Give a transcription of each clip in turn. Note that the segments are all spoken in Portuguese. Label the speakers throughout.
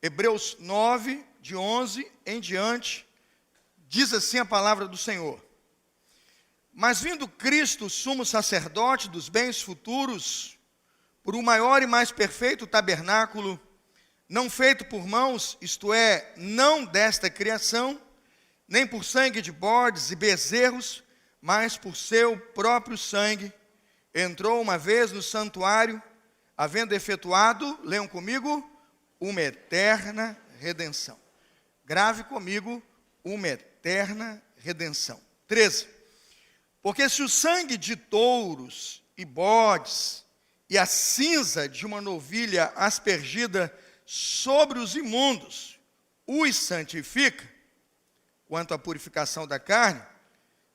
Speaker 1: Hebreus 9, de 11 em diante, diz assim a palavra do Senhor. Mas vindo Cristo, sumo sacerdote dos bens futuros, por um maior e mais perfeito tabernáculo, não feito por mãos, isto é, não desta criação, nem por sangue de bodes e bezerros, mas por seu próprio sangue, entrou uma vez no santuário, havendo efetuado, leiam comigo, uma eterna redenção. Grave comigo, uma eterna redenção. 13. Porque se o sangue de touros e bodes e a cinza de uma novilha aspergida sobre os imundos os santifica, quanto à purificação da carne,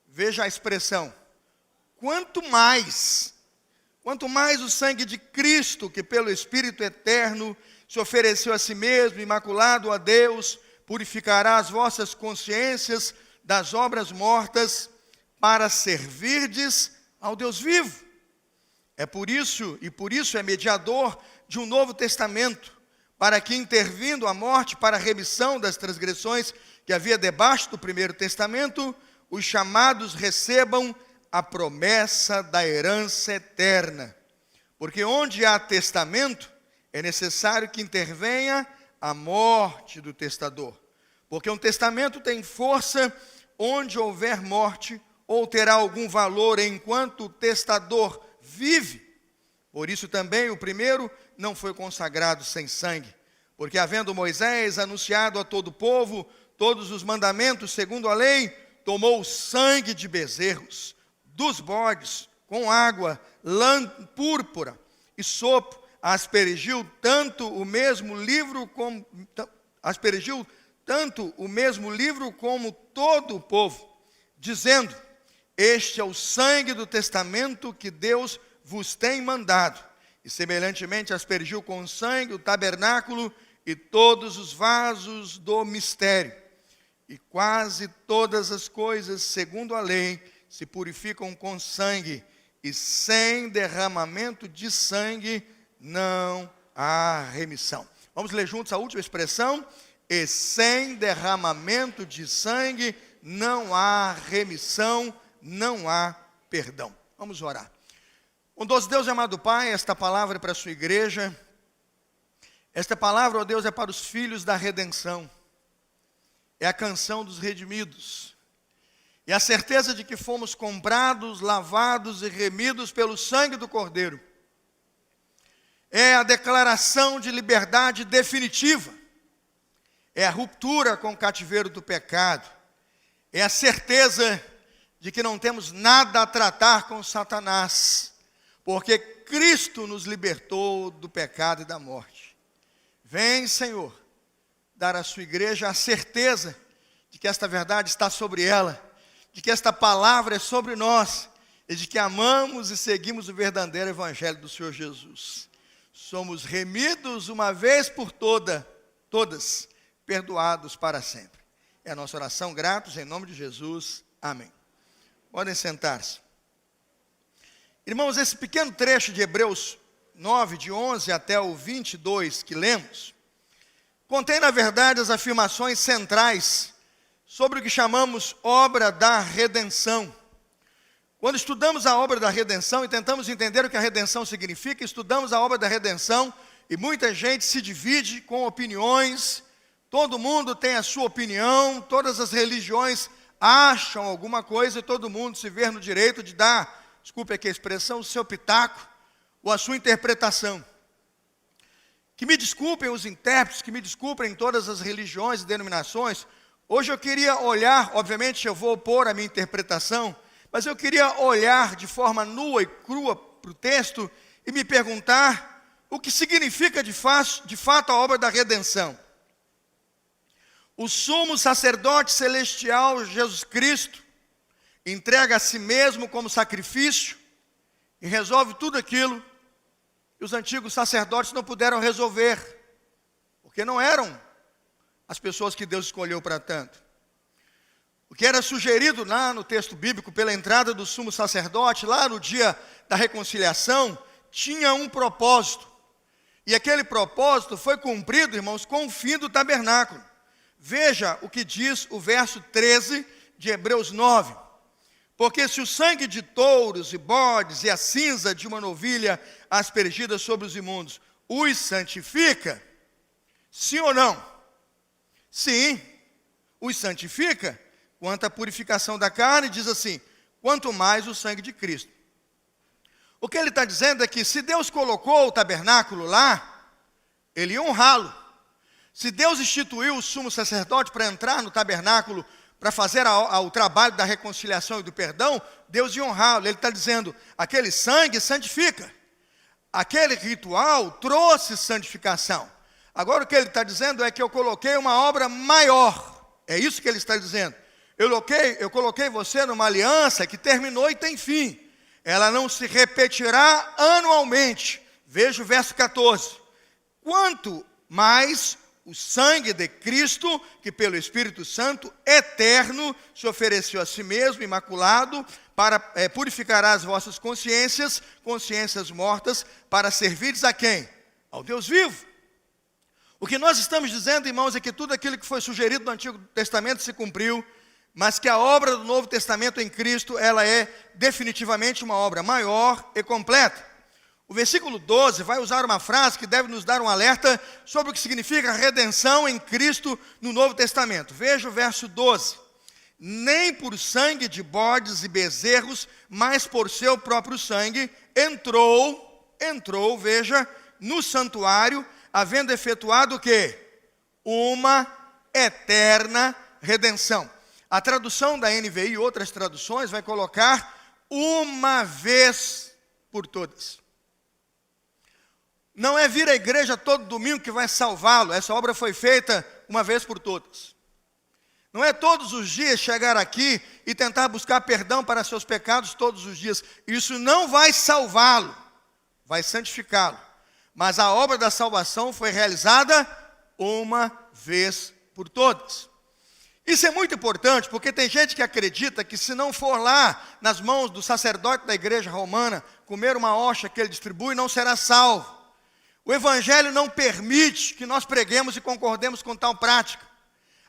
Speaker 1: veja a expressão, quanto mais o sangue de Cristo, que pelo Espírito eterno se ofereceu a si mesmo, imaculado a Deus, purificará as vossas consciências das obras mortas, para servirdes ao Deus vivo. Por isso é mediador de um novo testamento, para que, intervindo a morte para a remissão das transgressões que havia debaixo do primeiro testamento, os chamados recebam a promessa da herança eterna. Porque onde há testamento, é necessário que intervenha a morte do testador. Porque um testamento tem força onde houver morte, ou terá algum valor enquanto o testador vive. Por isso também o primeiro não foi consagrado sem sangue. Porque havendo Moisés anunciado a todo o povo todos os mandamentos segundo a lei, tomou o sangue de bezerros, dos bodes, com água, lã púrpura e sopo, aspergiu tanto o mesmo livro como todo o povo, dizendo: este é o sangue do testamento que Deus vos tem mandado. E semelhantemente aspergiu com sangue o tabernáculo e todos os vasos do mistério. E quase todas as coisas, segundo a lei, se purificam com sangue, e sem derramamento de sangue não há remissão. Vamos ler juntos a última expressão. E sem derramamento de sangue não há remissão, não há perdão. Vamos orar. Bondoso Deus e amado Pai, esta palavra é para a sua igreja. Esta palavra, ó Deus, é para os filhos da redenção. É a canção dos redimidos. E a certeza de que fomos comprados, lavados e remidos pelo sangue do Cordeiro. É a declaração de liberdade definitiva. É a ruptura com o cativeiro do pecado. É a certeza de que não temos nada a tratar com Satanás, porque Cristo nos libertou do pecado e da morte. Vem, Senhor, dar à sua igreja a certeza de que esta verdade está sobre ela, de que esta palavra é sobre nós, e de que amamos e seguimos o verdadeiro evangelho do Senhor Jesus. Somos remidos uma vez por todas, perdoados para sempre. É a nossa oração, gratos, em nome de Jesus. Amém. Podem sentar-se. Irmãos, esse pequeno trecho de Hebreus 9, de 11 até o 22 que lemos, contém, na verdade, as afirmações centrais sobre o que chamamos obra da redenção. Quando estudamos a obra da redenção e tentamos entender o que a redenção significa, estudamos a obra da redenção e muita gente se divide com opiniões, todo mundo tem a sua opinião, todas as religiões acham alguma coisa e todo mundo se vê no direito de dar, desculpe aqui a expressão, o seu pitaco ou a sua interpretação. Que me desculpem os intérpretes, que me desculpem todas as religiões e denominações. Hoje eu queria olhar, obviamente eu vou pôr a minha interpretação, mas eu queria olhar de forma nua e crua para o texto e me perguntar o que significa de fato a obra da redenção. O sumo sacerdote celestial, Jesus Cristo, entrega a si mesmo como sacrifício e resolve tudo aquilo que os antigos sacerdotes não puderam resolver, porque não eram as pessoas que Deus escolheu para tanto. O que era sugerido lá no texto bíblico pela entrada do sumo sacerdote, lá no dia da reconciliação, tinha um propósito. E aquele propósito foi cumprido, irmãos, com o fim do tabernáculo. Veja o que diz o verso 13 de Hebreus 9. Porque se o sangue de touros e bodes e a cinza de uma novilha aspergida sobre os imundos os santifica, sim ou não? Sim, os santifica. Quanto à purificação da carne, diz assim, quanto mais o sangue de Cristo. O que ele está dizendo é que se Deus colocou o tabernáculo lá, ele ia honrá-lo. Se Deus instituiu o sumo sacerdote para entrar no tabernáculo, para fazer o trabalho da reconciliação e do perdão, Deus ia honrá-lo. Ele está dizendo, aquele sangue santifica. Aquele ritual trouxe santificação. Agora o que ele está dizendo é que eu coloquei uma obra maior. É isso que ele está dizendo. Eu coloquei você numa aliança que terminou e tem fim. Ela não se repetirá anualmente. Veja o verso 14. Quanto mais o sangue de Cristo, que pelo Espírito Santo eterno se ofereceu a si mesmo, imaculado, para purificar as vossas consciências, consciências mortas, para servires a quem? Ao Deus vivo. O que nós estamos dizendo, irmãos, é que tudo aquilo que foi sugerido no Antigo Testamento se cumpriu, mas que a obra do Novo Testamento em Cristo, ela é definitivamente uma obra maior e completa. O versículo 12 vai usar uma frase que deve nos dar um alerta sobre o que significa redenção em Cristo no Novo Testamento. Veja o verso 12. Nem por sangue de bodes e bezerros, mas por seu próprio sangue, entrou, veja, no santuário, havendo efetuado o quê? Uma eterna redenção. A tradução da NVI e outras traduções vai colocar uma vez por todas. Não é vir à igreja todo domingo que vai salvá-lo. Essa obra foi feita uma vez por todas. Não é todos os dias chegar aqui e tentar buscar perdão para seus pecados todos os dias. Isso não vai salvá-lo, vai santificá-lo. Mas a obra da salvação foi realizada uma vez por todas. Isso é muito importante, porque tem gente que acredita que se não for lá nas mãos do sacerdote da igreja romana, comer uma hóstia que ele distribui, não será salvo. O Evangelho não permite que nós preguemos e concordemos com tal prática.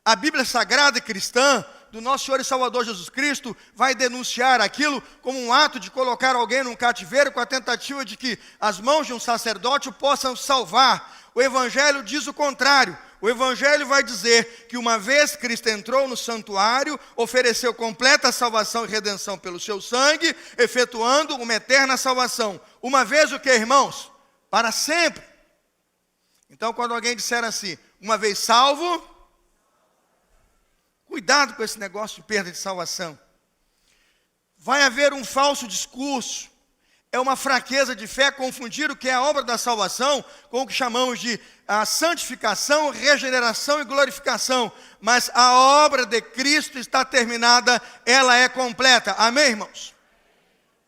Speaker 1: A Bíblia Sagrada e Cristã, do nosso Senhor e Salvador Jesus Cristo, vai denunciar aquilo como um ato de colocar alguém num cativeiro com a tentativa de que as mãos de um sacerdote o possam salvar. O Evangelho diz o contrário. O Evangelho vai dizer que uma vez Cristo entrou no santuário, ofereceu completa salvação e redenção pelo seu sangue, efetuando uma eterna salvação. Uma vez o que, irmãos? Para sempre. Então, quando alguém disser assim, uma vez salvo, cuidado com esse negócio de perda de salvação. Vai haver um falso discurso. É uma fraqueza de fé confundir o que é a obra da salvação com o que chamamos de a santificação, regeneração e glorificação. Mas a obra de Cristo está terminada, ela é completa. Amém, irmãos?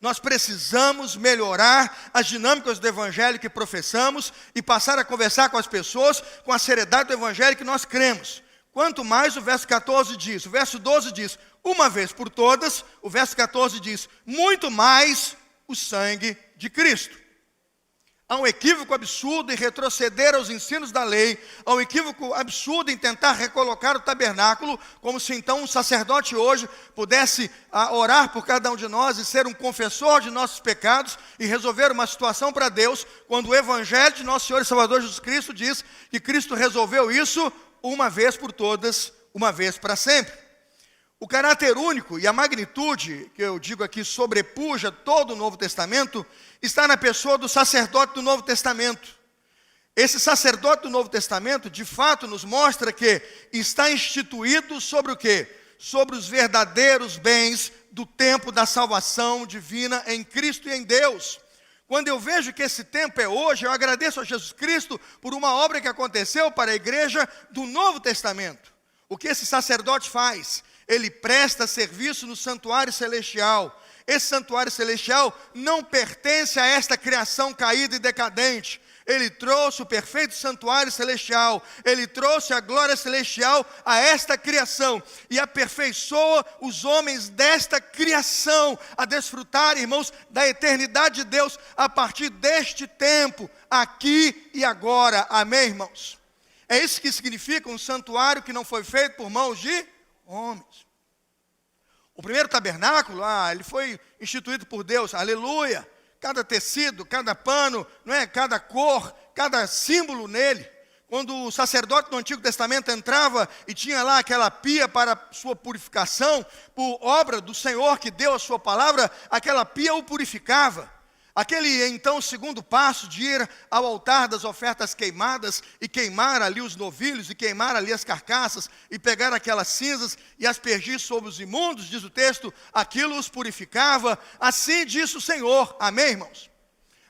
Speaker 1: Nós precisamos melhorar as dinâmicas do Evangelho que professamos e passar a conversar com as pessoas com a seriedade do Evangelho que nós cremos. Quanto mais o verso 14 diz, o verso 12 diz, uma vez por todas, o verso 14 diz, muito mais o sangue de Cristo. Há um equívoco absurdo em retroceder aos ensinos da lei, há um equívoco absurdo em tentar recolocar o tabernáculo, como se então um sacerdote hoje pudesse orar por cada um de nós e ser um confessor de nossos pecados e resolver uma situação para Deus, quando o Evangelho de nosso Senhor e Salvador Jesus Cristo diz que Cristo resolveu isso uma vez por todas, uma vez para sempre. O caráter único e a magnitude, que eu digo aqui, sobrepuja todo o Novo Testamento, está na pessoa do sacerdote do Novo Testamento. Esse sacerdote do Novo Testamento, de fato, nos mostra que está instituído sobre o quê? Sobre os verdadeiros bens do tempo da salvação divina em Cristo e em Deus. Quando eu vejo que esse tempo é hoje, eu agradeço a Jesus Cristo por uma obra que aconteceu para a igreja do Novo Testamento. O que esse sacerdote faz? Ele presta serviço no santuário celestial. Esse santuário celestial não pertence a esta criação caída e decadente. Ele trouxe o perfeito santuário celestial, Ele trouxe a glória celestial a esta criação, e aperfeiçoa os homens desta criação, a desfrutar, irmãos, da eternidade de Deus, a partir deste tempo, aqui e agora, amém, irmãos? É isso que significa um santuário que não foi feito por mãos de homens. O primeiro tabernáculo, ele foi instituído por Deus, aleluia. Cada tecido, cada pano, não é? Cada cor, cada símbolo nele. Quando o sacerdote do Antigo Testamento entrava e tinha lá aquela pia para sua purificação, por obra do Senhor que deu a sua palavra, aquela pia o purificava. Aquele então segundo passo de ir ao altar das ofertas queimadas e queimar ali os novilhos e queimar ali as carcaças e pegar aquelas cinzas e aspergir sobre os imundos, diz o texto, aquilo os purificava, assim diz o Senhor, amém, irmãos?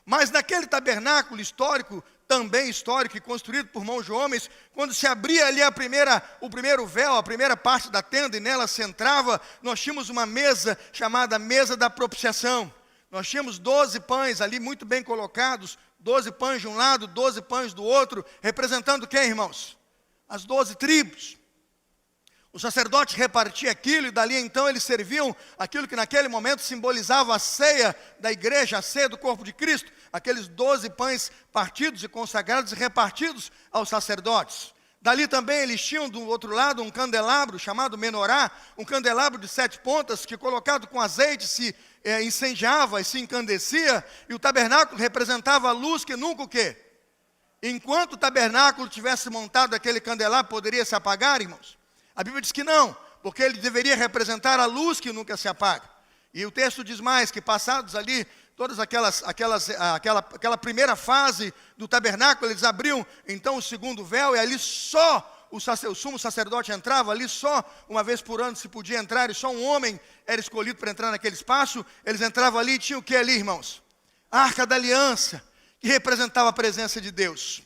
Speaker 1: Mas naquele tabernáculo histórico, também histórico e construído por mãos de homens, quando se abria ali o primeiro véu, a primeira parte da tenda e nela se entrava, nós tínhamos uma mesa chamada mesa da propiciação. Nós tínhamos 12 pães ali muito bem colocados, 12 pães de um lado, 12 pães do outro, representando quem, irmãos? As 12 tribos. O sacerdote repartia aquilo e dali então eles serviam aquilo que naquele momento simbolizava a ceia da igreja, a ceia do corpo de Cristo, aqueles 12 pães partidos e consagrados e repartidos aos sacerdotes. Dali também eles tinham do outro lado um candelabro chamado menorá, um candelabro de 7 pontas que colocado com azeite se incendiava e se encandecia, e o tabernáculo representava a luz que nunca o quê? Enquanto o tabernáculo tivesse montado aquele candelabro, poderia se apagar, irmãos? A Bíblia diz que não, porque ele deveria representar a luz que nunca se apaga. E o texto diz mais, que passados ali, todas aquela primeira fase do tabernáculo, eles abriam então o segundo véu, e ali só o sumo sacerdote entrava, ali só uma vez por ano se podia entrar, e só um homem era escolhido para entrar naquele espaço. Eles entravam ali e tinham o que ali, irmãos? A Arca da Aliança, que representava a presença de Deus.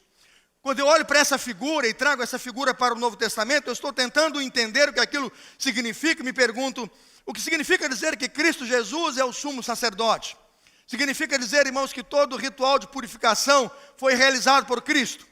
Speaker 1: Quando eu olho para essa figura e trago essa figura para o Novo Testamento, eu estou tentando entender o que aquilo significa, e me pergunto, o que significa dizer que Cristo Jesus é o sumo sacerdote? Significa dizer, irmãos, que todo o ritual de purificação foi realizado por Cristo.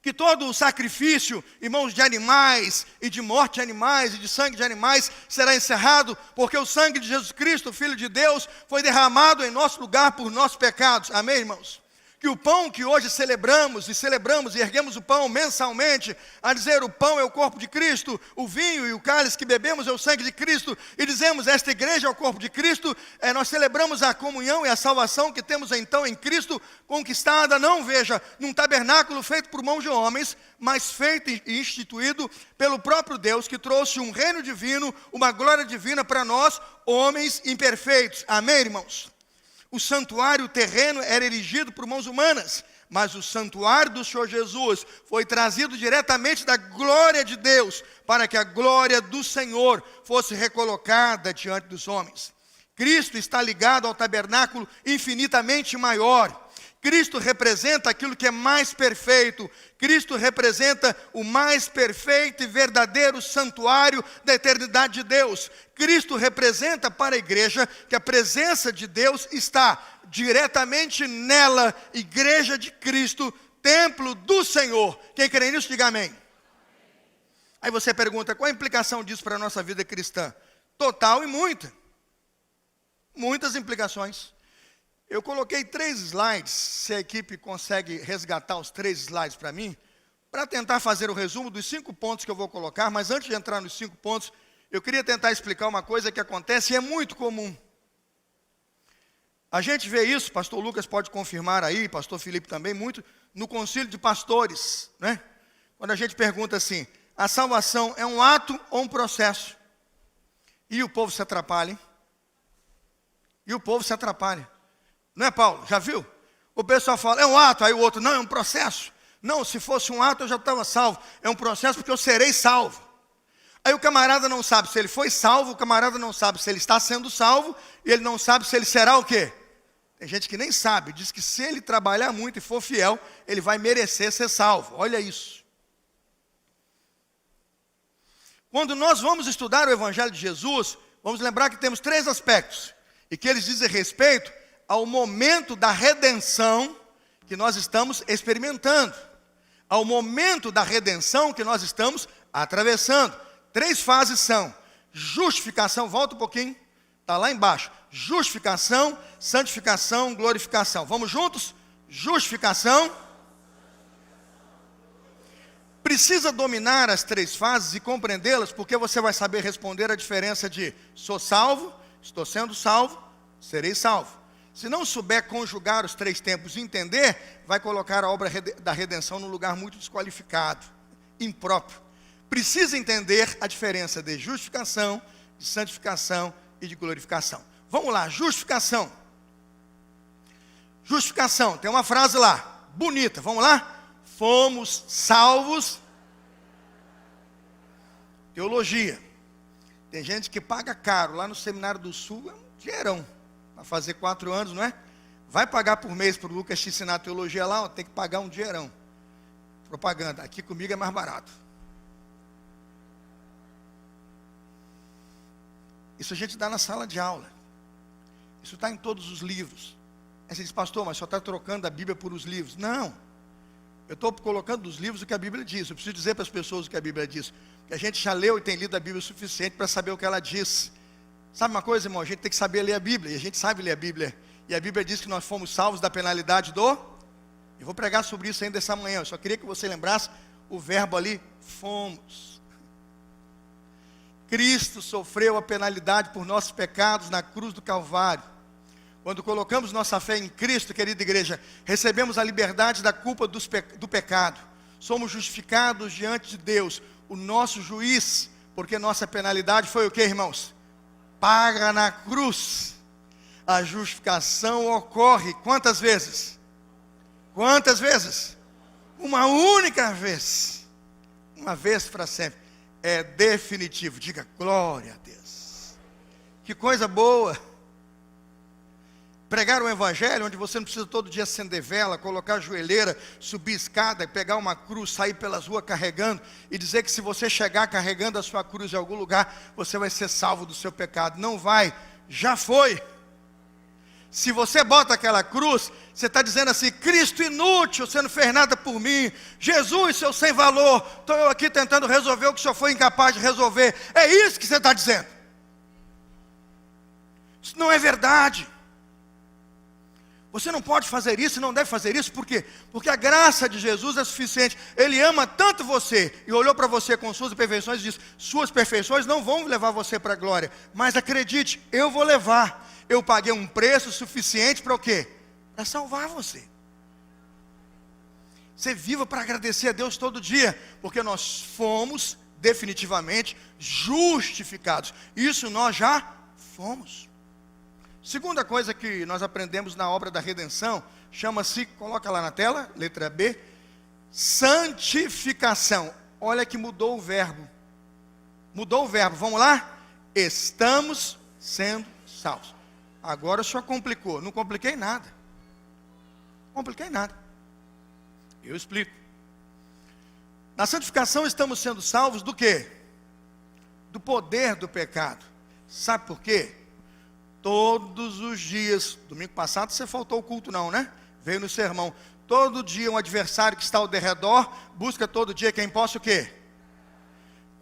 Speaker 1: Que todo o sacrifício, irmãos, de animais, e de morte de animais, e de sangue de animais, será encerrado, porque o sangue de Jesus Cristo, Filho de Deus, foi derramado em nosso lugar por nossos pecados. Amém, irmãos? Que o pão que hoje celebramos e erguemos o pão mensalmente, a dizer o pão é o corpo de Cristo, o vinho e o cálice que bebemos é o sangue de Cristo, e dizemos esta igreja é o corpo de Cristo, nós celebramos a comunhão e a salvação que temos então em Cristo, conquistada, não veja, num tabernáculo feito por mãos de homens, mas feito e instituído pelo próprio Deus, que trouxe um reino divino, uma glória divina para nós, homens imperfeitos. Amém, irmãos? O santuário terreno era erigido por mãos humanas, mas o santuário do Senhor Jesus foi trazido diretamente da glória de Deus, para que a glória do Senhor fosse recolocada diante dos homens. Cristo está ligado ao tabernáculo infinitamente maior. Cristo representa aquilo que é mais perfeito. Cristo representa o mais perfeito e verdadeiro santuário da eternidade de Deus. Cristo representa para a igreja que a presença de Deus está diretamente nela, igreja de Cristo, templo do Senhor. Quem crê nisso, diga amém. Aí você pergunta, qual a implicação disso para a nossa vida cristã? Total e muita. Muitas implicações. Eu coloquei 3 slides, se a equipe consegue resgatar os 3 slides para mim, para tentar fazer o resumo dos 5 pontos que eu vou colocar, mas antes de entrar nos 5 pontos, eu queria tentar explicar uma coisa que acontece e é muito comum. A gente vê isso, pastor Lucas pode confirmar aí, pastor Felipe também, muito no concílio de pastores, né? Quando a gente pergunta assim, a salvação é um ato ou um processo? E o povo se atrapalha, hein? E o povo se atrapalha. Não é, Paulo? Já viu? O pessoal fala, é um ato, aí o outro, não, é um processo. Não, se fosse um ato eu já estava salvo. É um processo porque eu serei salvo. Aí o camarada não sabe se ele foi salvo, o camarada não sabe se ele está sendo salvo, e ele não sabe se ele será o quê? Tem gente que nem sabe, diz que se ele trabalhar muito e for fiel, ele vai merecer ser salvo. Olha isso. Quando nós vamos estudar o Evangelho de Jesus, vamos lembrar que temos 3 aspectos, e que eles dizem respeito ao momento da redenção que nós estamos experimentando, ao momento da redenção que nós estamos atravessando. 3 fases são: justificação, volta um pouquinho, está lá embaixo. Justificação, santificação, glorificação. Vamos juntos? Justificação. Precisa dominar as 3 fases e compreendê-las, porque você vai saber responder a diferença de sou salvo, estou sendo salvo, serei salvo. Se não souber conjugar os 3 tempos e entender, vai colocar a obra da redenção num lugar muito desqualificado, impróprio. Precisa entender a diferença de justificação, de santificação e de glorificação. Vamos lá, justificação. Justificação, tem uma frase lá, bonita, vamos lá? Fomos salvos. Teologia. Tem gente que paga caro, lá no Seminário do Sul é um dinheirão, para fazer 4 anos, não é? Vai pagar por mês para o Lucas te ensinar teologia lá, ó, tem que pagar um dinheirão. Propaganda, aqui comigo é mais barato. Isso a gente dá na sala de aula. Isso está em todos os livros. Aí você diz, pastor, mas só está trocando a Bíblia por os livros. Não. Eu estou colocando dos livros o que a Bíblia diz. Eu preciso dizer para as pessoas o que a Bíblia diz. Porque a gente já leu e tem lido a Bíblia o suficiente para saber o que ela diz. Sabe uma coisa, irmão? A gente tem que saber ler a Bíblia. E a gente sabe ler a Bíblia. E a Bíblia diz que nós fomos salvos da penalidade do... Eu vou pregar sobre isso ainda essa manhã. Eu só queria que você lembrasse o verbo ali, fomos. Cristo sofreu a penalidade por nossos pecados na cruz do Calvário. Quando colocamos nossa fé em Cristo, querida igreja, recebemos a liberdade da culpa do pecado. Somos justificados diante de Deus, o nosso juiz, porque nossa penalidade foi o que, irmãos? Paga na cruz. A justificação ocorre quantas vezes? Quantas vezes? Uma única vez. Uma vez para sempre. É definitivo. Diga glória a Deus. Que coisa boa. Pregar o evangelho, onde você não precisa todo dia acender vela, colocar a joelheira, subir escada, pegar uma cruz, sair pelas ruas carregando, e dizer que se você chegar carregando a sua cruz em algum lugar, você vai ser salvo do seu pecado. Não vai, já foi. Se você bota aquela cruz, você está dizendo assim, Cristo inútil, você não fez nada por mim. Jesus, seu sem valor, estou eu aqui tentando resolver o que o senhor foi incapaz de resolver. É isso que você está dizendo. Isso não é verdade. Você não pode fazer isso, não deve fazer isso, por quê? Porque a graça de Jesus é suficiente. Ele ama tanto você, e olhou para você com suas imperfeições e disse, suas perfeições não vão levar você para a glória, mas acredite, eu vou levar. Eu paguei um preço suficiente para o quê? Para salvar você. Você viva para agradecer a Deus todo dia, porque nós fomos definitivamente justificados. Isso nós já fomos. Segunda coisa que nós aprendemos na obra da redenção, chama-se, coloca lá na tela, letra B, santificação. Olha que mudou o verbo. Mudou o verbo, vamos lá? Estamos sendo salvos. Agora o senhor complicou. Não compliquei nada. Não compliquei nada. Eu explico. Na santificação estamos sendo salvos do quê? Do poder do pecado. Sabe por quê? Todos os dias, domingo passado você faltou ao culto não, né? Veio no sermão. Todo dia um adversário que está ao derredor, busca todo dia quem possa o quê?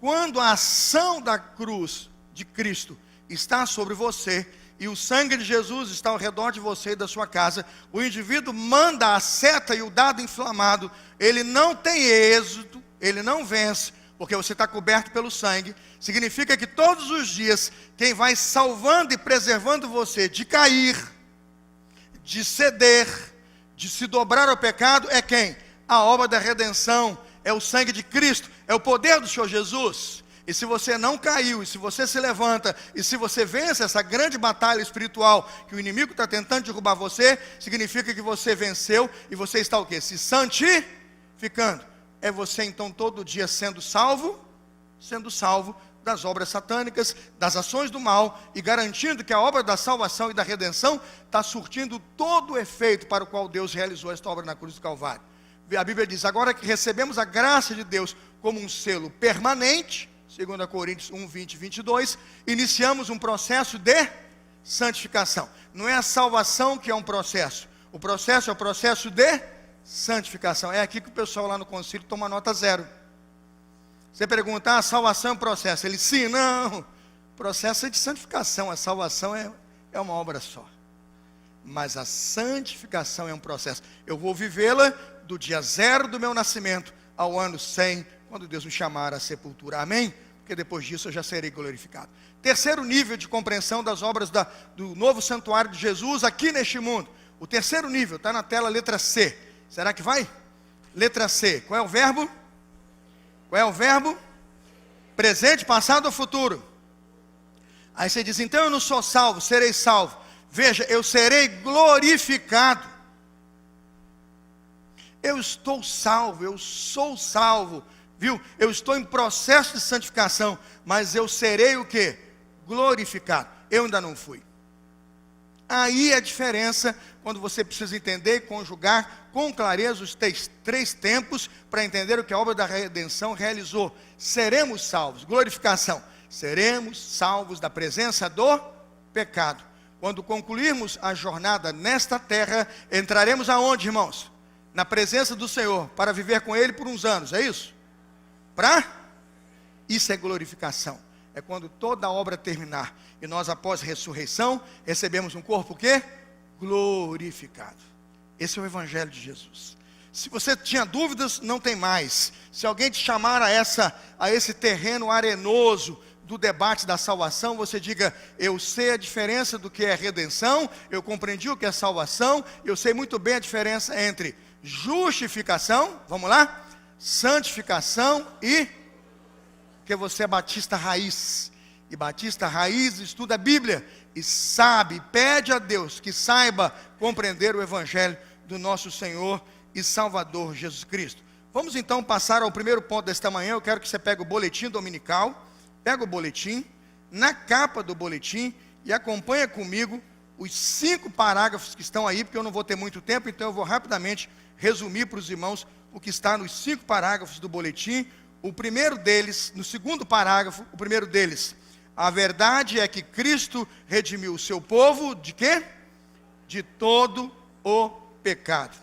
Speaker 1: Quando a ação da cruz de Cristo está sobre você, e o sangue de Jesus está ao redor de você e da sua casa, o indivíduo manda a seta e o dado inflamado, ele não tem êxito, ele não vence, porque você está coberto pelo sangue. Significa que todos os dias, quem vai salvando e preservando você de cair, de ceder, de se dobrar ao pecado, é quem? A obra da redenção, é o sangue de Cristo, é o poder do Senhor Jesus. E se você não caiu, e se você se levanta, e se você vence essa grande batalha espiritual, que o inimigo está tentando derrubar você, significa que você venceu, e você está o quê? Se santificando. É você então todo dia sendo salvo das obras satânicas, das ações do mal, e garantindo que a obra da salvação e da redenção está surtindo todo o efeito para o qual Deus realizou esta obra na cruz do Calvário. A Bíblia diz, agora que recebemos a graça de Deus como um selo permanente, 2 Coríntios 1, 20 e 22, iniciamos um processo de santificação. Não é a salvação que é um processo, o processo é o processo de santificação. É aqui que o pessoal lá no concílio toma nota 0. Você pergunta, a salvação é um processo. Ele, sim, não. Processo é de santificação. A salvação é uma obra só. Mas a santificação é um processo. Eu vou vivê-la do dia 0 do meu nascimento ao ano 100, quando Deus me chamar à sepultura. Amém? Porque depois disso eu já serei glorificado. Terceiro nível de compreensão das obras do novo santuário de Jesus aqui neste mundo. O terceiro nível, está na tela, letra C. Será que vai? Letra C. Qual é o verbo? Qual é o verbo? Presente, passado ou futuro? Aí você diz, então eu não sou salvo, serei salvo. Veja, eu serei glorificado. Eu estou salvo, eu sou salvo. Viu? Eu estou em processo de santificação, mas eu serei o quê? Glorificado. Eu ainda não fui. Aí é a diferença quando você precisa entender e conjugar com clareza os três tempos para entender o que a obra da redenção realizou. Seremos salvos, glorificação. Seremos salvos da presença do pecado. Quando concluirmos a jornada nesta terra, entraremos aonde, irmãos? Na presença do Senhor, para viver com Ele por uns anos, é isso? Isso é glorificação. É quando toda a obra terminar e nós, após a ressurreição, recebemos um corpo o quê? Glorificado. Esse é o Evangelho de Jesus. Se você tinha dúvidas, não tem mais. Se alguém te chamar a esse terreno arenoso do debate da salvação, você diga, eu sei a diferença do que é redenção, eu compreendi o que é salvação, eu sei muito bem a diferença entre justificação, vamos lá? Santificação e... porque você é batista raiz, e batista raiz estuda a Bíblia, e sabe, pede a Deus que saiba compreender o Evangelho do nosso Senhor e Salvador Jesus Cristo. Vamos então passar ao primeiro ponto desta manhã. Eu quero que você pegue o boletim dominical, pega o boletim, na capa do boletim, e acompanha comigo os 5 parágrafos que estão aí, porque eu não vou ter muito tempo, então eu vou rapidamente resumir para os irmãos o que está nos 5 parágrafos do boletim. O primeiro deles, no segundo parágrafo, o primeiro deles, a verdade é que Cristo redimiu o seu povo, de quê? De todo o pecado.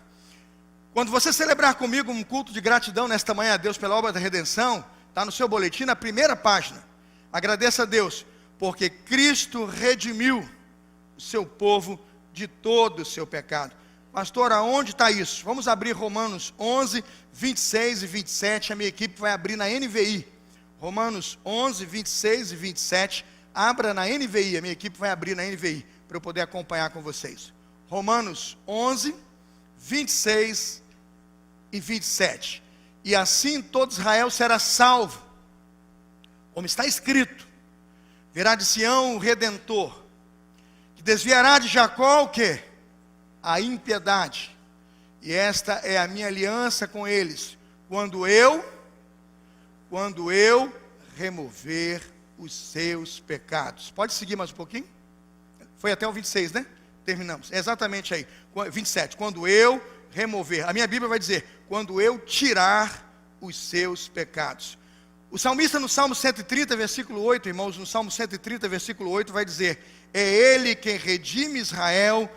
Speaker 1: Quando você celebrar comigo um culto de gratidão nesta manhã a Deus pela obra da redenção, está no seu boletim, na primeira página. Agradeça a Deus, porque Cristo redimiu o seu povo de todo o seu pecado. Pastor, aonde está isso? Vamos abrir Romanos 11, 26 e 27. A minha equipe vai abrir na NVI. Romanos 11, 26 e 27. Abra na NVI. A minha equipe vai abrir na NVI, para eu poder acompanhar com vocês. Romanos 11, 26 e 27. E assim todo Israel será salvo, como está escrito. Virá de Sião o Redentor, que desviará de Jacó o quê? A impiedade, e esta é a minha aliança com eles, quando eu remover os seus pecados. Pode seguir mais um pouquinho? Foi até o 26, né? Terminamos, é exatamente aí, 27, quando eu remover, a minha Bíblia vai dizer, quando eu tirar os seus pecados. O salmista no Salmo 130, versículo 8, irmãos, no Salmo 130, versículo 8, vai dizer, é Ele quem redime Israel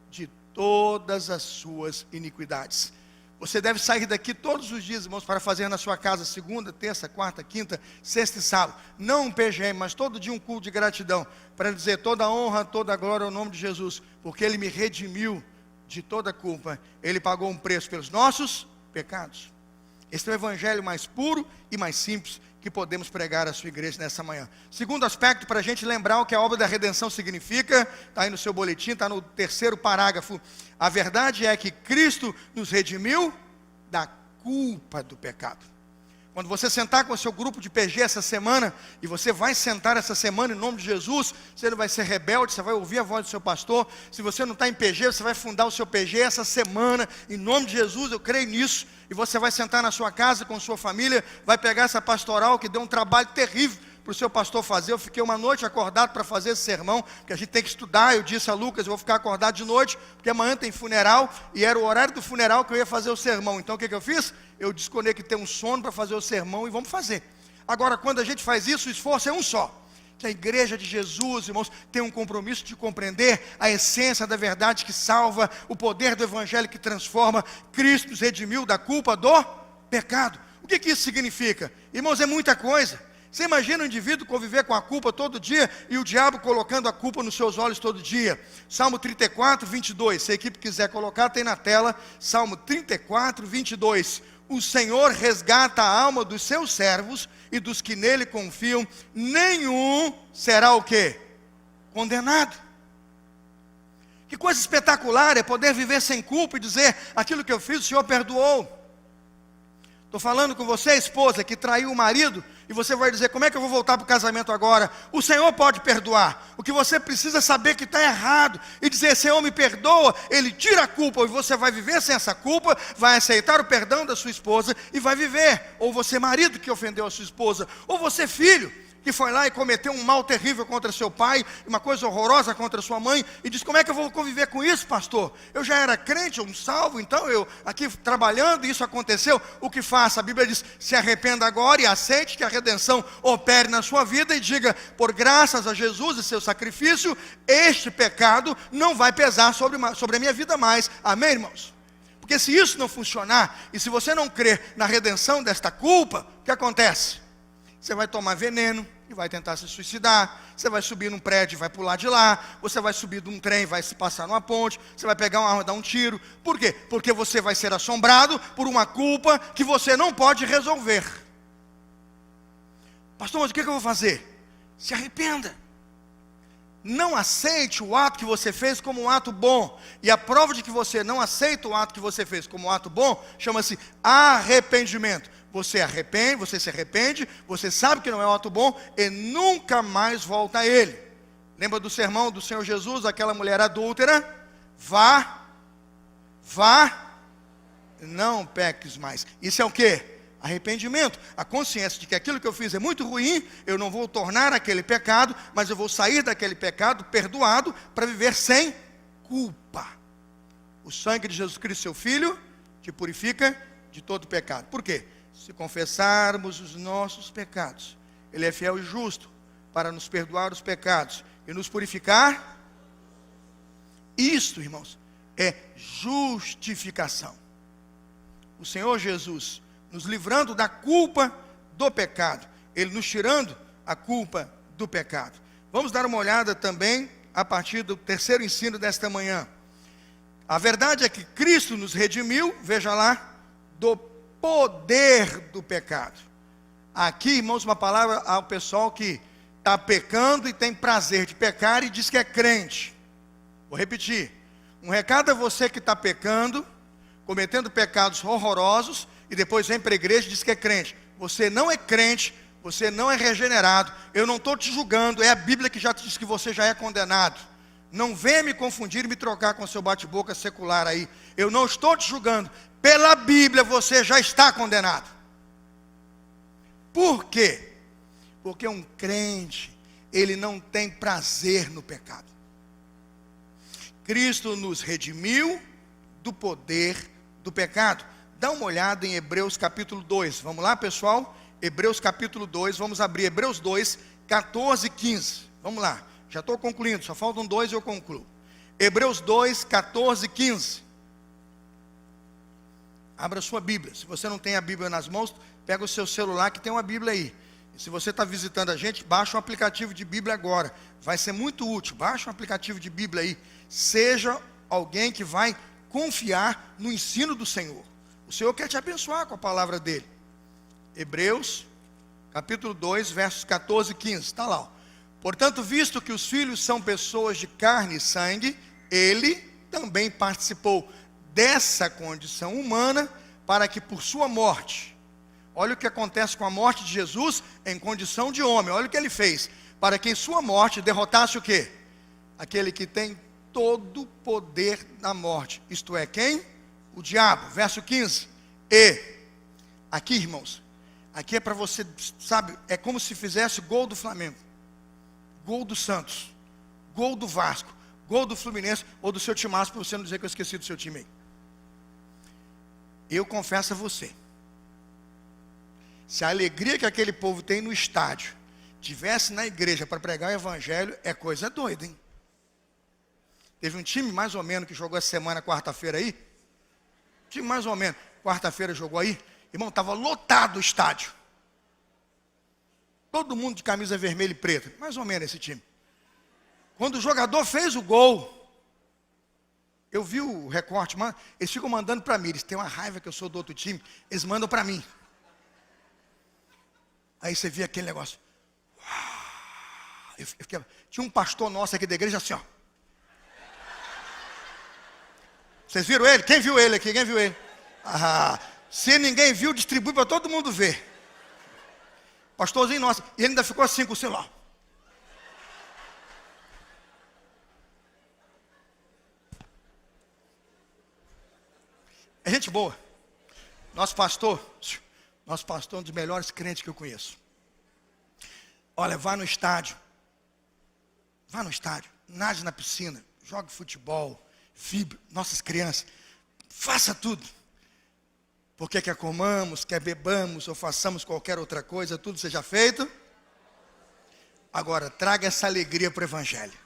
Speaker 1: de todas as suas iniquidades. Você deve sair daqui todos os dias, irmãos, para fazer na sua casa segunda, terça, quarta, quinta, sexta e sábado. Não um PGM, mas todo dia um culto de gratidão, para dizer toda a honra, toda a glória ao nome de Jesus, porque Ele me redimiu de toda a culpa. Ele pagou um preço pelos nossos pecados. Este é o evangelho mais puro e mais simples que podemos pregar à sua igreja nessa manhã. Segundo aspecto, para a gente lembrar o que a obra da redenção significa, está aí no seu boletim, está no terceiro parágrafo. A verdade é que Cristo nos redimiu da culpa do pecado. Quando você sentar com o seu grupo de PG essa semana, e você vai sentar essa semana em nome de Jesus, você não vai ser rebelde, você vai ouvir a voz do seu pastor. Se você não está em PG, você vai fundar o seu PG essa semana, em nome de Jesus, eu creio nisso. E você vai sentar na sua casa com sua família, vai pegar essa pastoral que deu um trabalho terrível para o seu pastor fazer. Eu fiquei uma noite acordado para fazer esse sermão, porque a gente tem que estudar. Eu disse a Lucas, eu vou ficar acordado de noite, porque amanhã tem funeral, e era o horário do funeral que eu ia fazer o sermão. Então o que eu fiz? Eu desconectei um sono para fazer o sermão e vamos fazer. Agora, quando a gente faz isso, o esforço é um só. que a igreja de Jesus, irmãos, tem um compromisso de compreender a essência da verdade que salva, o poder do evangelho que transforma. Cristo nos redimiu da culpa do pecado. O que isso significa? Irmãos, é muita coisa. Você imagina um indivíduo conviver com a culpa todo dia e o diabo colocando a culpa nos seus olhos todo dia. Salmo 34, 22. Se a equipe quiser colocar, tem na tela. Salmo 34, 22. O Senhor resgata a alma dos seus servos e dos que nele confiam. Nenhum será o quê? Condenado. Que coisa espetacular é poder viver sem culpa e dizer: aquilo que eu fiz, o Senhor perdoou. Estou falando com você, esposa, que traiu o marido, e você vai dizer: como é que eu vou voltar para o casamento agora? O Senhor pode perdoar. O que você precisa saber que está errado e dizer: Senhor, me perdoa. Ele tira a culpa e você vai viver sem essa culpa, vai aceitar o perdão da sua esposa e vai viver. Ou você, marido, que ofendeu a sua esposa, ou você, filho, que foi lá e cometeu um mal terrível contra seu pai, uma coisa horrorosa contra sua mãe, e diz: como é que eu vou conviver com isso, pastor? Eu já era crente, um salvo, então eu aqui trabalhando, e isso aconteceu. O que faça? A Bíblia diz: se arrependa agora e aceite que a redenção opere na sua vida, e diga: por graças a Jesus e seu sacrifício, este pecado não vai pesar sobre a minha vida mais. Amém, irmãos? Porque se isso não funcionar, e se você não crer na redenção desta culpa, o que acontece? Você vai tomar veneno e vai tentar se suicidar. Você vai subir num prédio e vai pular de lá. Você vai subir de um trem e vai se passar numa ponte. Você vai pegar uma arma e dar um tiro. Por quê? Porque você vai ser assombrado por uma culpa que você não pode resolver. Pastor, mas o que eu vou fazer? Se arrependa. Não aceite o ato que você fez como um ato bom. E a prova de que você não aceita o ato que você fez como um ato bom chama-se arrependimento. Você se arrepende, você sabe que não é um ato bom e nunca mais volta a ele. Lembra do sermão do Senhor Jesus, aquela mulher adúltera? Vá, não peques mais. Isso é o quê? Arrependimento. A consciência de que aquilo que eu fiz é muito ruim, eu não vou tornar aquele pecado, mas eu vou sair daquele pecado perdoado para viver sem culpa. O sangue de Jesus Cristo, seu Filho, te purifica de todo pecado. Por quê? Se confessarmos os nossos pecados, Ele é fiel e justo para nos perdoar os pecados e nos purificar. Isto, irmãos, é justificação. O Senhor Jesus nos livrando da culpa do pecado, Ele nos tirando a culpa do pecado. Vamos dar uma olhada também a partir do terceiro ensino desta manhã. A verdade é que Cristo nos redimiu, veja lá, do poder do pecado. Aqui, irmãos, uma palavra ao pessoal que está pecando e tem prazer de pecar e diz que é crente. Vou repetir. Um recado a você que está pecando, cometendo pecados horrorosos, e depois vem para a igreja e diz que é crente. Você não é crente, você não é regenerado. Eu não estou te julgando, é a Bíblia que já te diz que você já é condenado. Não venha me confundir e me trocar com o seu bate-boca secular aí. Eu não estou te julgando. Pela Bíblia você já está condenado. Por quê? Porque um crente, ele não tem prazer no pecado. Cristo nos redimiu do poder do pecado. Dá uma olhada em Hebreus capítulo 2. Vamos lá, pessoal? Hebreus capítulo 2, vamos abrir Hebreus 2, 14 e 15. Vamos lá, já estou concluindo, só faltam 2 e eu concluo. Hebreus 2, 14 e 15. Abra sua Bíblia. Se você não tem a Bíblia nas mãos, pega o seu celular que tem uma Bíblia aí. E se você está visitando a gente, baixa um aplicativo de Bíblia agora. Vai ser muito útil. Baixa um aplicativo de Bíblia aí. Seja alguém que vai confiar no ensino do Senhor. O Senhor quer te abençoar com a palavra dele. Hebreus, capítulo 2, versos 14 e 15. Está lá. Ó. Portanto, visto que os filhos são pessoas de carne e sangue, ele também participou dessa condição humana, para que por sua morte, olha o que acontece com a morte de Jesus em condição de homem, olha o que ele fez, para que em sua morte derrotasse o quê? Aquele que tem todo o poder da morte, isto é, quem? O diabo, verso 15, e, aqui irmãos, aqui é para você, sabe, é como se fizesse gol do Flamengo, gol do Santos, gol do Vasco, gol do Fluminense, ou do seu timaço, para você não dizer que eu esqueci do seu time aí. Eu confesso a você, se a alegria que aquele povo tem no estádio tivesse na igreja para pregar o evangelho, é coisa doida, hein? Teve um time mais ou menos que jogou essa semana, quarta-feira aí. Time mais ou menos, quarta-feira jogou aí. Irmão, estava lotado o estádio. Todo mundo de camisa vermelha e preta. Mais ou menos esse time. Quando o jogador fez o gol, eu vi o recorte, mano, eles ficam mandando para mim. Eles têm uma raiva que eu sou do outro time. Eles mandam para mim. Aí você via aquele negócio. Tinha um pastor nosso aqui da igreja assim, ó. Vocês viram ele? Quem viu ele aqui? Quem viu ele? Ah, se ninguém viu, distribui para todo mundo ver. Pastorzinho nosso. E ele ainda ficou assim com o celular. É gente boa. Nosso pastor é um dos melhores crentes que eu conheço. Olha, vá no estádio. Vá no estádio. Nade na piscina. Jogue futebol. Vibre. Nossas crianças. Faça tudo. Porque quer comamos, quer bebamos ou façamos qualquer outra coisa, tudo seja feito. Agora, traga essa alegria para o evangelho.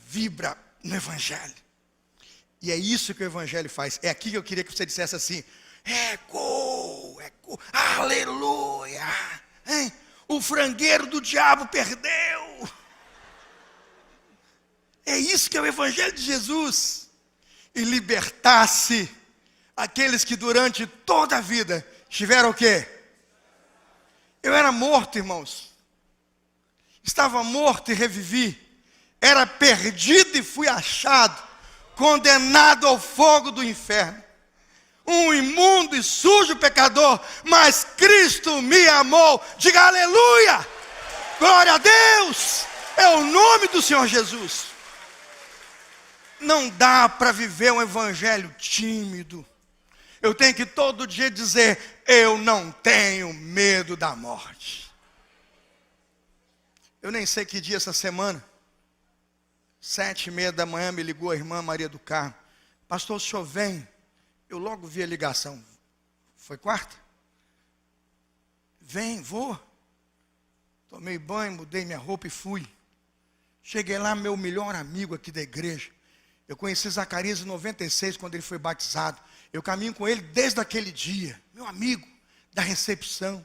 Speaker 1: Vibra no evangelho. E é isso que o evangelho faz. É aqui que eu queria que você dissesse assim: é gol, aleluia, hein? O frangueiro do diabo perdeu. É isso que é o evangelho de Jesus. E libertasse aqueles que durante toda a vida estiveram o quê? Eu era morto, irmãos. Estava morto e revivi. Era perdido e fui achado. Condenado ao fogo do inferno. Um imundo e sujo pecador. Mas Cristo me amou. Diga aleluia. Glória a Deus. É o nome do Senhor Jesus. Não dá para viver um evangelho tímido. Eu tenho que todo dia dizer: eu não tenho medo da morte. Eu nem sei que dia essa semana. 7h30 da manhã me ligou a irmã Maria do Carmo. Pastor, o senhor vem? Eu logo vi a ligação. Foi quarta? Vem, vou. Tomei banho, mudei minha roupa e fui. Cheguei lá, meu melhor amigo aqui da igreja. Eu conheci Zacarias em 96, quando ele foi batizado. Eu caminho com ele desde aquele dia. Meu amigo, da recepção.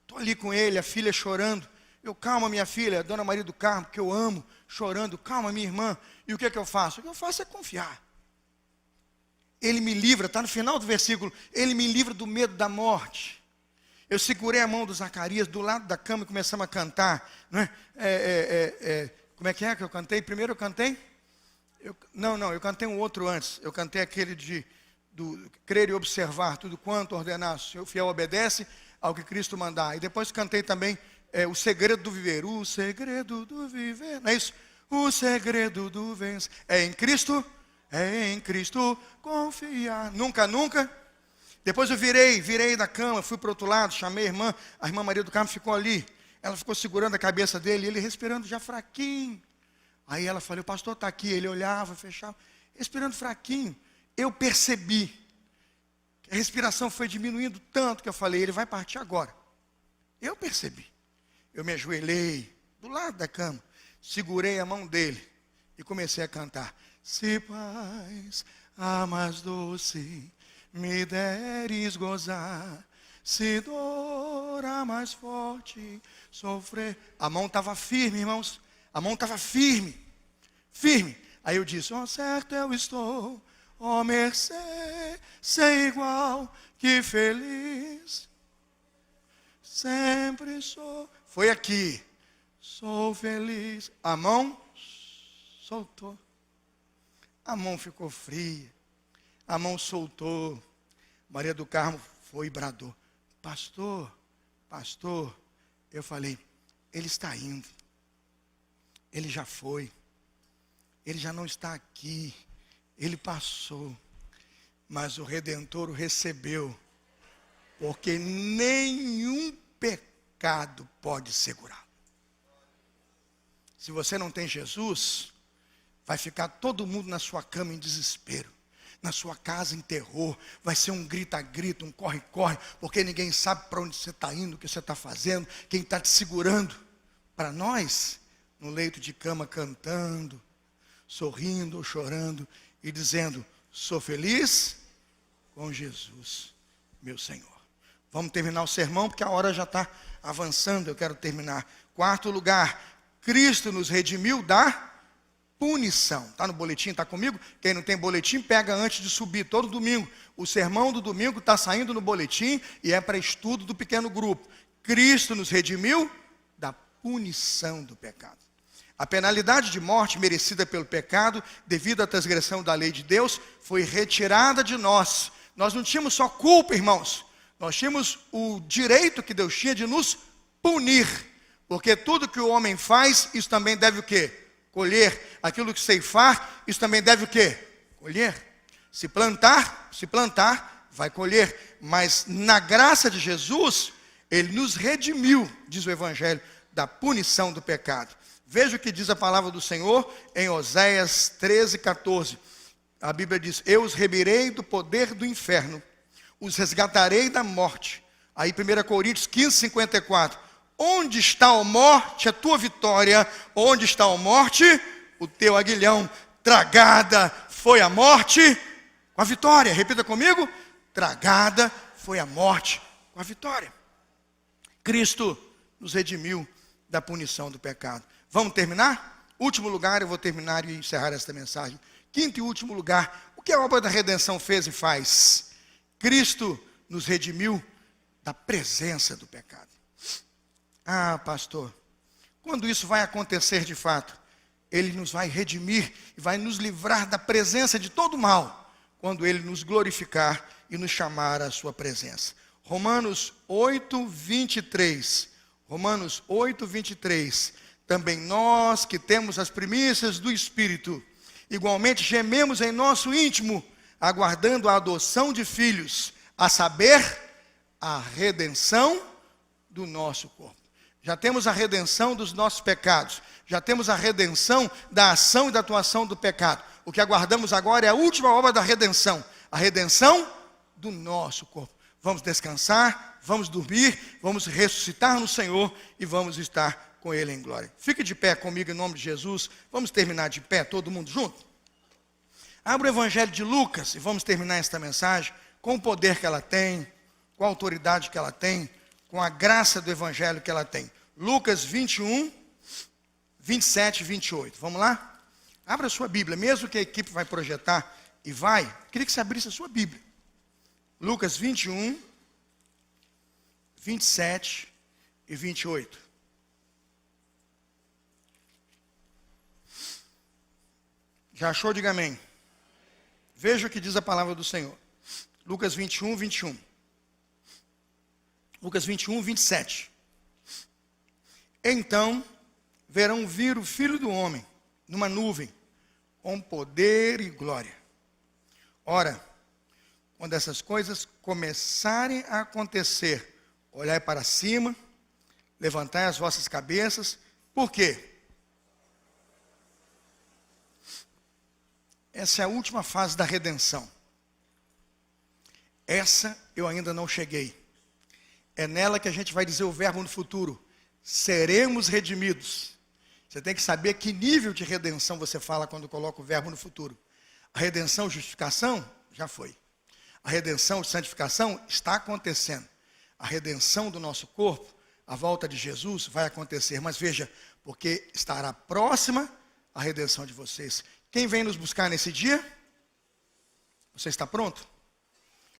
Speaker 1: Estou ali com ele, a filha chorando. Eu, calma minha filha, Dona Maria do Carmo, que eu amo, chorando. Calma minha irmã. E o que eu faço? O que eu faço é confiar. Ele me livra, está no final do versículo. Ele me livra do medo da morte. Eu segurei a mão do Zacarias do lado da cama e começamos a cantar. Não é? Como é que eu cantei? Primeiro eu cantei? Eu cantei um outro antes. Eu cantei aquele do crer e observar tudo quanto ordenasse. O fiel obedece ao que Cristo mandar. E depois cantei também o segredo do viver. O segredo do viver. Não é isso? O segredo do vencer. É em Cristo confiar. Nunca, nunca. Depois eu virei da cama, fui para o outro lado, chamei a irmã Maria do Carmo ficou ali. Ela ficou segurando a cabeça dele, ele respirando já fraquinho. Aí ela falou: o pastor está aqui. Ele olhava, fechava, respirando fraquinho. Eu percebi que a respiração foi diminuindo tanto que eu falei: ele vai partir agora. Eu percebi. Eu me ajoelhei do lado da cama, segurei a mão dele e comecei a cantar. Se paz, a mais doce, me deres gozar, se dor a mais forte sofrer. A mão estava firme, irmãos. A mão estava firme. Firme. Aí eu disse: ó, certo eu estou, ó mercê, sem igual, que feliz. Sempre sou. Foi aqui. Sou feliz. A mão soltou. A mão ficou fria. A mão soltou. Maria do Carmo foi e bradou: pastor. Eu falei: ele está indo. Ele já foi. Ele já não está aqui. Ele passou. Mas o Redentor o recebeu. Porque nenhum pecado pode segurá-lo. Se você não tem Jesus, vai ficar todo mundo na sua cama em desespero. na sua casa em terror, vai ser um grita-grita, um corre-corre, porque ninguém sabe para onde você está indo, o que você está fazendo, quem está te segurando. Para nós, no leito de cama cantando, sorrindo ou chorando e dizendo, sou feliz com Jesus, meu Senhor. Vamos terminar o sermão, porque a hora já está avançando, eu quero terminar. Quarto lugar, Cristo nos redimiu da punição. Está no boletim, está comigo? Quem não tem boletim, pega antes de subir, todo domingo. O sermão do domingo está saindo no boletim e é para estudo do pequeno grupo. Cristo nos redimiu da punição do pecado. A penalidade de morte merecida pelo pecado, devido à transgressão da lei de Deus, foi retirada de nós. Nós não tínhamos só culpa, irmãos. Nós tínhamos o direito que Deus tinha de nos punir. Porque tudo que o homem faz, isso também deve o quê? Colher. Aquilo que ceifar, isso também deve o quê? Colher. Se plantar, vai colher. Mas na graça de Jesus, Ele nos redimiu, diz o Evangelho, da punição do pecado. Veja o que diz a palavra do Senhor em Oséias 13:14. A Bíblia diz, eu os remirei do poder do inferno, os resgatarei da morte. Aí 1 Coríntios 15:54. Onde está, ó morte, a tua vitória? Onde está, ó morte, o teu aguilhão? Tragada foi a morte com a vitória. Repita comigo. Tragada foi a morte com a vitória. Cristo nos redimiu da punição do pecado. Vamos terminar? Último lugar, eu vou terminar e encerrar esta mensagem. Quinto e último lugar, o que a obra da redenção fez e faz? Cristo nos redimiu da presença do pecado. Ah, pastor, quando isso vai acontecer de fato? Ele nos vai redimir e vai nos livrar da presença de todo mal, quando Ele nos glorificar e nos chamar à sua presença. Romanos 8:23. Romanos 8:23. Também nós que temos as primícias do Espírito, igualmente gememos em nosso íntimo, aguardando a adoção de filhos, a saber, a redenção do nosso corpo. Já temos a redenção dos nossos pecados. Já temos a redenção da ação e da atuação do pecado. O que aguardamos agora é a última obra da redenção. A redenção do nosso corpo. Vamos descansar, vamos dormir, vamos ressuscitar no Senhor e vamos estar com Ele em glória. Fique de pé comigo em nome de Jesus. Vamos terminar de pé, todo mundo junto? Abra o Evangelho de Lucas e vamos terminar esta mensagem com o poder que ela tem, com a autoridade que ela tem, com a graça do Evangelho que ela tem. Lucas 21, 27 e 28. Vamos lá? Abra a sua Bíblia, mesmo que a equipe vai projetar e vai, queria que você abrisse a sua Bíblia. Lucas 21, 27 e 28. Já achou? Diga amém. Veja o que diz a palavra do Senhor. Lucas 21, 21. Lucas 21, 27. Então verão vir o Filho do Homem numa nuvem, com poder e glória. Ora, quando essas coisas começarem a acontecer, olhai para cima, levantai as vossas cabeças. Por quê? Essa é a última fase da redenção. Essa eu ainda não cheguei. É nela que a gente vai dizer o verbo no futuro. Seremos redimidos. Você tem que saber que nível de redenção você fala quando coloca o verbo no futuro. A redenção, justificação, já foi. A redenção, santificação, está acontecendo. A redenção do nosso corpo, a volta de Jesus, vai acontecer. Mas veja, porque estará próxima a redenção de vocês. Quem vem nos buscar nesse dia? Você está pronto?